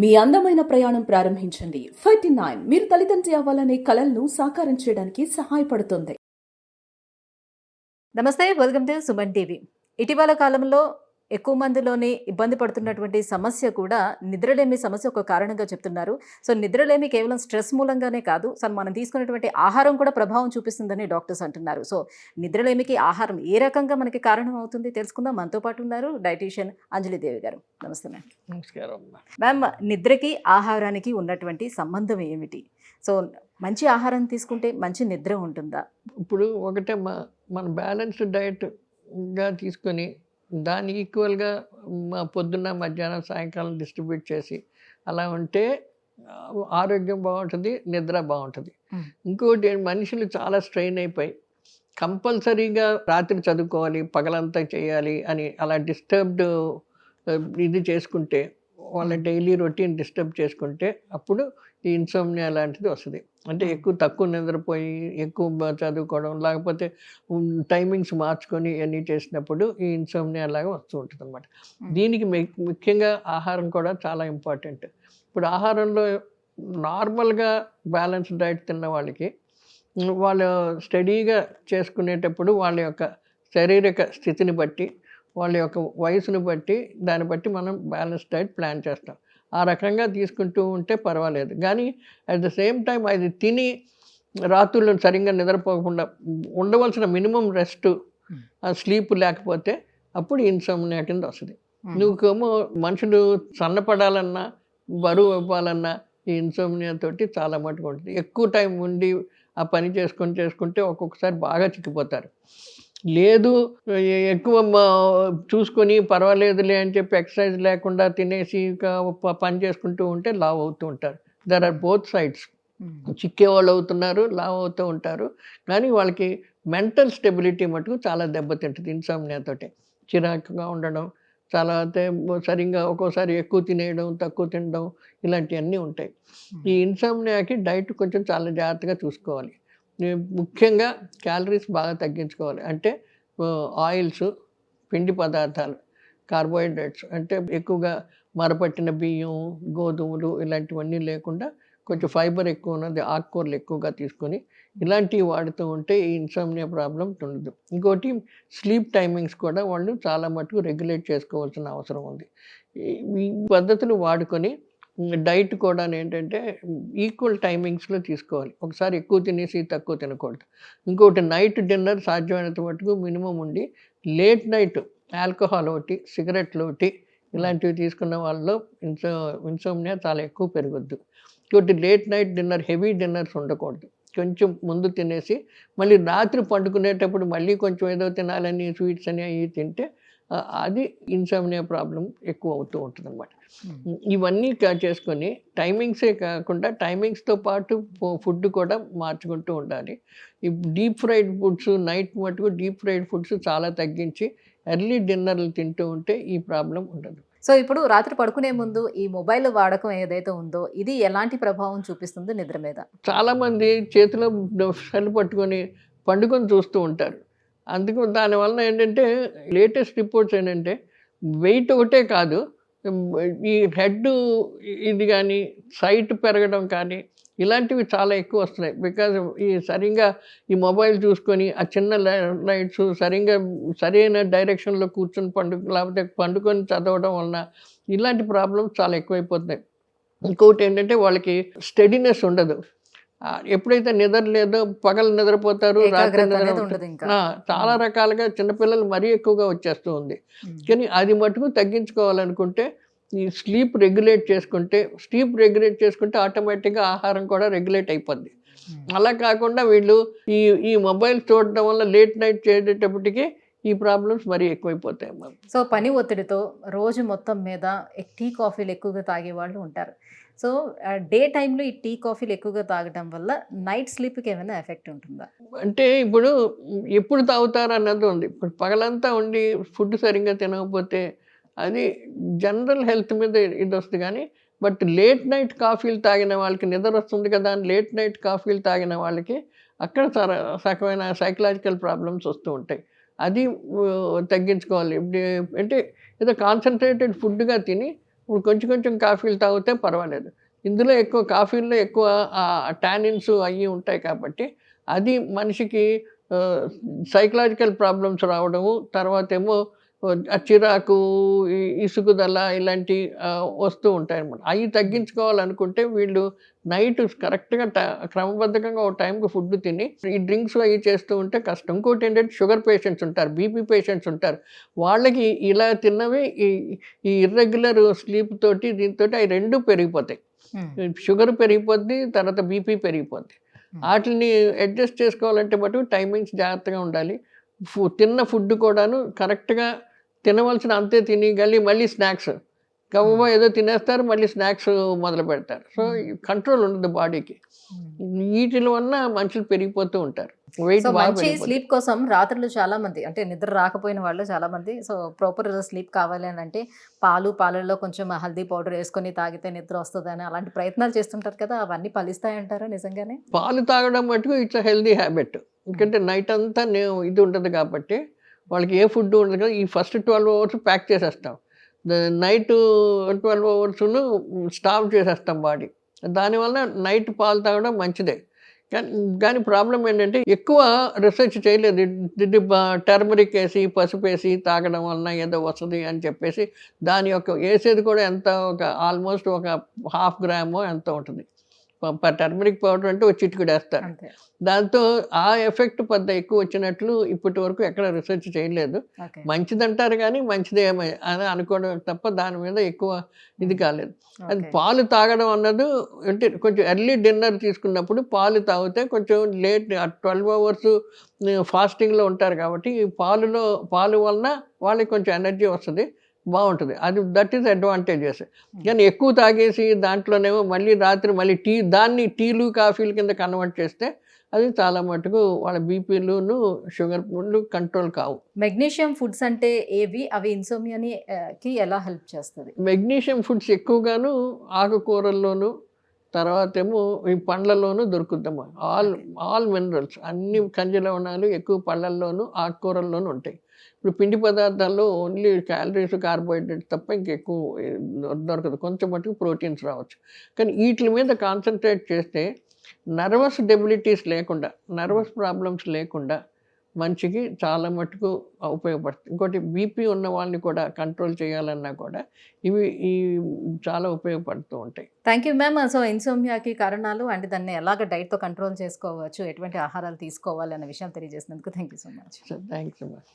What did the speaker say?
మీ అందమైన ప్రయాణం ప్రారంభించండి. 39 మీరు తల్లిదండ్రి అవ్వాలనే కలలను సాకారం చేయడానికి సహాయపడుతుంది. నమస్తే, వెల్కమ్ టు సుమన్ టీవీ. ఇటీవల కాలంలో ఎక్కువ మందిలోని ఇబ్బంది పడుతున్నటువంటి సమస్య కూడా నిద్రలేమి సమస్య ఒక కారణంగా చెప్తున్నారు. సో నిద్రలేమి కేవలం స్ట్రెస్ మూలంగానే కాదు, మనం తీసుకున్నటువంటి ఆహారం కూడా ప్రభావం చూపిస్తుందని డాక్టర్స్ అంటున్నారు. సో నిద్రలేమికి ఆహారం ఏ రకంగా మనకి కారణం అవుతుంది తెలుసుకుందాం. మనతో పాటు ఉన్నారు డైటీషియన్ అంజలిదేవి గారు. నమస్తే మ్యామ్. నమస్కారం మ్యామ్, నిద్రకి ఆహారానికి ఉన్నటువంటి సంబంధం ఏమిటి? సో మంచి ఆహారం తీసుకుంటే మంచి నిద్ర ఉంటుందా? ఇప్పుడు ఒకటే మన బ్యాలెన్స్డ్ డైట్గా తీసుకొని దాని ఈక్వల్గా పొద్దున్న మధ్యాహ్నం సాయంకాలం డిస్ట్రిబ్యూట్ చేసి అలా ఉంటే ఆరోగ్యం బాగుంటుంది, నిద్ర బాగుంటుంది. ఇంకోటి మనుషులు చాలా స్ట్రెయిన్ అయిపోయి కంపల్సరీగా రాత్రి చదువుకోవాలి, పగలంతా చేయాలి అని అలా డిస్టర్బ్డ్ ఇది చేసుకుంటే, వాళ్ళ డైలీ రొటీన్ డిస్టర్బ్ చేసుకుంటే అప్పుడు ఈ ఇన్సోమ్నియా లాంటిది వస్తుంది. అంటే తక్కువ నిద్రపోయి ఎక్కువ చదువుకోవడం, లేకపోతే టైమింగ్స్ మార్చుకొని ఇవన్నీ చేసినప్పుడు ఈ ఇన్సోమ్నియా లాగా వస్తూ ఉంటుంది అనమాట. దీనికి ముఖ్యంగా ఆహారం కూడా చాలా ఇంపార్టెంట్. ఇప్పుడు ఆహారంలో నార్మల్గా బ్యాలెన్స్డ్ డైట్ తిన్న వాళ్ళకి వాళ్ళు స్టడీగా చేసుకునేటప్పుడు వాళ్ళ యొక్క శారీరక స్థితిని బట్టి, వాళ్ళ యొక్క వయసును బట్టి, దాన్ని బట్టి మనం బ్యాలెన్స్ డైట్ ప్లాన్ చేస్తాం. ఆ రకంగా తీసుకుంటూ ఉంటే పర్వాలేదు. కానీ అట్ ద సేమ్ టైం అది తిని రాత్రుల్లో సరిగ్గా నిద్రపోకుండా ఉండవలసిన మినిమం రెస్ట్, స్లీప్ లేకపోతే అప్పుడు ఇన్సోమ్నియా కింద వస్తుంది. నువ్వేమో మనుషులు సన్నపడాలన్నా, బరువు ఇవ్వాలన్నా ఈ ఇన్సోమ్నియా తోటి చాలా మటుకు ఉంటుంది. ఎక్కువ టైం ఉండి ఆ పని చేసుకుంటే ఒక్కొక్కసారి బాగా చిక్కిపోతారు. లేదు ఎక్కువ చూసుకొని పర్వాలేదులే అని చెప్పి ఎక్సర్సైజ్ లేకుండా తినేసి పని చేసుకుంటూ ఉంటే లావ్ అవుతూ ఉంటారు. There are both sides. చిక్కేవాళ్ళు అవుతున్నారు, లావ్ అవుతూ ఉంటారు. కానీ వాళ్ళకి మెంటల్ స్టెబిలిటీ మటుకు చాలా దెబ్బతింటుంది ఇన్సోమ్నియాతోటి. చిరాకుగా ఉండడం, చాలా సరిగ్గా ఒక్కోసారి ఎక్కువ తినేయడం, తక్కువ తినడం, ఇలాంటివన్నీ ఉంటాయి. ఈ ఇన్సోమ్నియాకి డైట్ కొంచెం చాలా జాగ్రత్తగా చూసుకోవాలి. ముఖ్యంగా క్యాలరీస్ బాగా తగ్గించుకోవాలి. అంటే ఆయిల్స్, పిండి పదార్థాలు, కార్బోహైడ్రేట్స్ అంటే ఎక్కువగా మరపట్టిన బియ్యం, గోధుమలు ఇలాంటివన్నీ లేకుండా కొంచెం ఫైబర్ ఎక్కువ ఉన్నది, ఆకుకూరలు ఎక్కువగా తీసుకొని ఇలాంటివి వాడుతూ ఉంటే ఈ ఇన్సోమ్నియా ప్రాబ్లం ఉండదు. ఇంకోటి స్లీప్ టైమింగ్స్ కూడా వాళ్ళు చాలా మటుకు రెగ్యులేట్ చేసుకోవాల్సిన అవసరం ఉంది. ఈ పద్ధతులు వాడుకొని డైట్ కూడా ఏంటంటే ఈక్వల్ టైమింగ్స్లో తీసుకోవాలి. ఒకసారి ఎక్కువ తినేసి తక్కువ తినకూడదు. ఇంకోటి నైట్ డిన్నర్ సాధ్యమైనంత మటుకు మినిమం ఉండి, లేట్ నైట్ ఆల్కహాల్ ఒకటి, సిగరెట్లు ఒకటి ఇలాంటివి తీసుకున్న వాళ్ళలో ఇన్సోమ్నియా చాలా ఎక్కువ పెరగొద్దు. ఇంకోటి late night dinner, heavy dinners ఉండకూడదు. కొంచెం ముందు తినేసి మళ్ళీ రాత్రి పండుకునేటప్పుడు మళ్ళీ కొంచెం ఏదో తినాలని, స్వీట్స్ అని అవి తింటే అది ఇన్సోమ్నియా ప్రాబ్లం ఎక్కువ అవుతూ ఉంటుంది అనమాట. ఇవన్నీ చేసుకొని టైమింగ్సే కాకుండా టైమింగ్స్తో పాటు ఫుడ్ కూడా మార్చుకుంటూ ఉండాలి. ఈ డీప్ ఫ్రైడ్ ఫుడ్స్, నైట్ మటుకు డీప్ ఫ్రైడ్ ఫుడ్స్ చాలా తగ్గించి ఎర్లీ డిన్నర్లు తింటూ ఉంటే ఈ ప్రాబ్లం ఉండదు. సో ఇప్పుడు రాత్రి పడుకునే ముందు ఈ మొబైల్ వాడకం ఏదైతే ఉందో ఇది ఎలాంటి ప్రభావం చూపిస్తుంది నిద్ర మీద? చాలామంది చేతిలో సెల్ పట్టుకొని పండుకొని చూస్తూ ఉంటారు. అందుకు దానివల్ల ఏంటంటే లేటెస్ట్ రిపోర్ట్స్ ఏంటంటే వెయిట్ ఒకటే కాదు, ఈ హెడ్ ఇది కానీ సైట్ పెరగడం కానీ ఇలాంటివి చాలా ఎక్కువ వస్తున్నాయి. బికాజ్ ఈ సరిగ్గా ఈ మొబైల్ చూసుకొని ఆ చిన్న లైట్స్ సరైన డైరెక్షన్లో కూర్చొని లేకపోతే పండుకొని చదవడం వలన ఇలాంటి ప్రాబ్లమ్స్ చాలా ఎక్కువైపోతున్నాయి. ఇంకొకటి ఏంటంటే వాళ్ళకి స్టెడీనెస్ ఉండదు. ఎప్పుడైతే నిద్ర లేదో పగలు నిద్రపోతారు, రాత్రి చాలా రకాలుగా చిన్నపిల్లలు మరీ ఎక్కువగా వచ్చేస్తూ ఉంది. కానీ అది మటుకు తగ్గించుకోవాలనుకుంటే ఈ స్లీప్ రెగ్యులేట్ చేసుకుంటే ఆటోమేటిక్గా ఆహారం కూడా రెగ్యులేట్ అయిపోద్ది. అలా కాకుండా వీళ్ళు ఈ మొబైల్ చూడడం వల్ల లేట్ నైట్ చేసేటప్పటికి ఈ ప్రాబ్లమ్స్ మరీ ఎక్కువైపోతాయి. సో పని ఒత్తిడితో రోజు మొత్తం మీద టీ కాఫీలు ఎక్కువగా తాగే వాళ్ళు ఉంటారు. సో డే టైంలో ఈ టీ కాఫీలు ఎక్కువగా తాగడం వల్ల నైట్ స్లీప్కి ఏమైనా ఎఫెక్ట్ ఉంటుందా? అంటే ఇప్పుడు ఎప్పుడు తాగుతారు అన్నది ఉంది. ఇప్పుడు పగలంతా ఉండి ఫుడ్ సరిగ్గా తినకపోతే అది జనరల్ హెల్త్ మీద ఇది వస్తుంది. కానీ బట్ లేట్ నైట్ కాఫీలు తాగిన వాళ్ళకి నిద్ర వస్తుంది కదా అని లేట్ నైట్ కాఫీలు తాగిన వాళ్ళకి అక్కడ సకమైన సైకలాజికల్ ప్రాబ్లమ్స్ వస్తూ ఉంటాయి. అది తగ్గించుకోవాలి. అంటే ఏదో కాన్సన్ట్రేటెడ్ ఫుడ్గా తిని ఇప్పుడు కొంచెం కొంచెం కాఫీలు తాగితే పర్వాలేదు. ఇందులో ఎక్కువ కాఫీల్లో ఎక్కువ టానిన్స్ అవి ఉంటాయి కాబట్టి అది మనిషికి సైకలాజికల్ ప్రాబ్లమ్స్ రావడము, తర్వాత ఏమో చిరాకు, ఇసుగుదల ఇలాంటి వస్తూ ఉంటాయన్నమాట. అవి తగ్గించుకోవాలనుకుంటే వీళ్ళు నైట్ కరెక్ట్గా క్రమబద్ధంగా ఒక టైంకి ఫుడ్ తిని ఈ డ్రింక్స్ అవి చేస్తూ ఉంటే కష్టం. ఇంకోటి ఏంటంటే షుగర్ పేషెంట్స్ ఉంటారు, బీపీ పేషెంట్స్ ఉంటారు. వాళ్ళకి ఇలా తిన్నవి ఈ ఇర్రెగ్యులర్ స్లీప్ తోటి దీంతో అవి రెండు పెరిగిపోతాయి. షుగర్ పెరిగిపోద్ది, తర్వాత బీపీ పెరిగిపోద్ది. వాటిని అడ్జస్ట్ చేసుకోవాలంటే మటుకు టైమింగ్స్ జాగ్రత్తగా ఉండాలి. తిన్న ఫుడ్ కూడాను కరెక్ట్గా తినవలసిన అంతే తినగలి మళ్ళీ స్నాక్స్ గవ్వ ఏదో తినేస్తారు, మళ్ళీ స్నాక్స్ మొదలు పెడతారు. సో కంట్రోల్ ఉండదు బాడీకి. వీటి వల్ల మనుషులు పెరిగిపోతూ ఉంటారు. వెయిట్ మంచి స్లీప్ కోసం రాత్రులు చాలా మంది అంటే నిద్ర రాకపోయిన వాళ్ళు చాలా మంది సో ప్రాపర్ స్లీప్ కావాలి అని అంటే పాలలో కొంచెం హల్దీ పౌడర్ వేసుకొని తాగితే నిద్ర వస్తుందని అలాంటి ప్రయత్నాలు చేస్తుంటారు కదా, అవన్నీ ఫలిస్తాయంటారా నిజంగానే? పాలు తాగడం మటుకు ఇట్స్ హెల్దీ హ్యాబిట్. ఎందుకంటే నైట్ అంతా ఇది ఉంటుంది కాబట్టి వాళ్ళకి ఏ ఫుడ్ ఉండదు కదా. ఈ ఫస్ట్ 12 అవర్స్ ప్యాక్ చేసేస్తాం, నైట్ 12 అవర్స్ను స్టాప్ చేసేస్తాం బాడీ. దానివల్ల నైట్ పాలు తాగడం మంచిదే. కానీ ప్రాబ్లం ఏంటంటే ఎక్కువ రీసెర్చ్ చేయలేదు. టర్మరిక్ వేసి పసుపు వేసి తాగడం వలన ఏదో వస్తుంది అని చెప్పేసి దాని యొక్క వేసేది కూడా ఎంత ఆల్మోస్ట్ ఒక 1/2 గ్రామో ఎంత ఉంటుంది. టర్మరిక్ పౌడర్ అంటే ఒక చిటికెడు వేస్తారు. దాంతో ఆ ఎఫెక్ట్ పెద్ద ఎక్కువ వచ్చినట్లు ఇప్పటి వరకు ఎక్కడ రీసెర్చ్ చేయలేదు. మంచిదంటారు కానీ మంచిదే అని అనుకోవడం తప్ప దాని మీద ఎక్కువ ఇది కాలేదు. అది పాలు తాగడం అన్నది అంటే కొంచెం ఎర్లీ డిన్నర్ తీసుకున్నప్పుడు పాలు తాగితే కొంచెం లేట్ 12 అవర్స్ ఫాస్టింగ్లో ఉంటారు కాబట్టి ఈ పాలు వలన వాళ్ళకి కొంచెం ఎనర్జీ వస్తుంది, బాగుంటుంది. అది దట్ ఈస్ అడ్వాంటేజెస్. కానీ ఎక్కువ తాగేసి దాంట్లోనేమో మళ్ళీ రాత్రి మళ్ళీ దాన్ని టీలు కాఫీల కింద కన్వర్ట్ చేస్తే అది చాలా మటుకు వాళ్ళ బీపీలు షుగర్ కంట్రోల్ కావు. మెగ్నీషియం ఫుడ్స్ అంటే ఏవి, అవి ఇన్సోమియాకి ఎలా హెల్ప్ చేస్తుంది? మెగ్నీషియం ఫుడ్స్ ఎక్కువగాను ఆకుకూరల్లోనూ తర్వాత ఏమో ఈ పండ్లలోనూ దొరుకుతాము. ఆల్ మినరల్స్ అన్ని ఖనిజ లవణాలు ఎక్కువ పళ్ళల్లోనూ ఆకుకూరల్లోనూ ఉంటాయి. ఇప్పుడు పిండి పదార్థాల్లో ఓన్లీ క్యాలరీస్ కార్బోహైడ్రేట్స్ తప్ప ఇంకెక్కువ దొరకదు. కొంచెం మటుకు ప్రోటీన్స్ రావచ్చు. కానీ వీటి మీద కాన్సన్ట్రేట్ చేస్తే నర్వస్ డెబిలిటీస్ లేకుండా, నర్వస్ ప్రాబ్లమ్స్ లేకుండా మనిషికి చాలా మటుకు ఉపయోగపడుతుంది. ఇంకోటి బీపీ ఉన్న వాళ్ళని కూడా కంట్రోల్ చేయాలన్నా కూడా ఈ చాలా ఉపయోగపడుతూ ఉంటాయి. Thank you ma'am. సో ఇన్సోమియాకి కారణాలు అండ్ దాన్ని ఎలాగ డైట్తో కంట్రోల్ చేసుకోవచ్చు, ఎటువంటి ఆహారాలు తీసుకోవాలి అనే విషయం తెలియజేసినందుకు thank you so much. Thanks so much.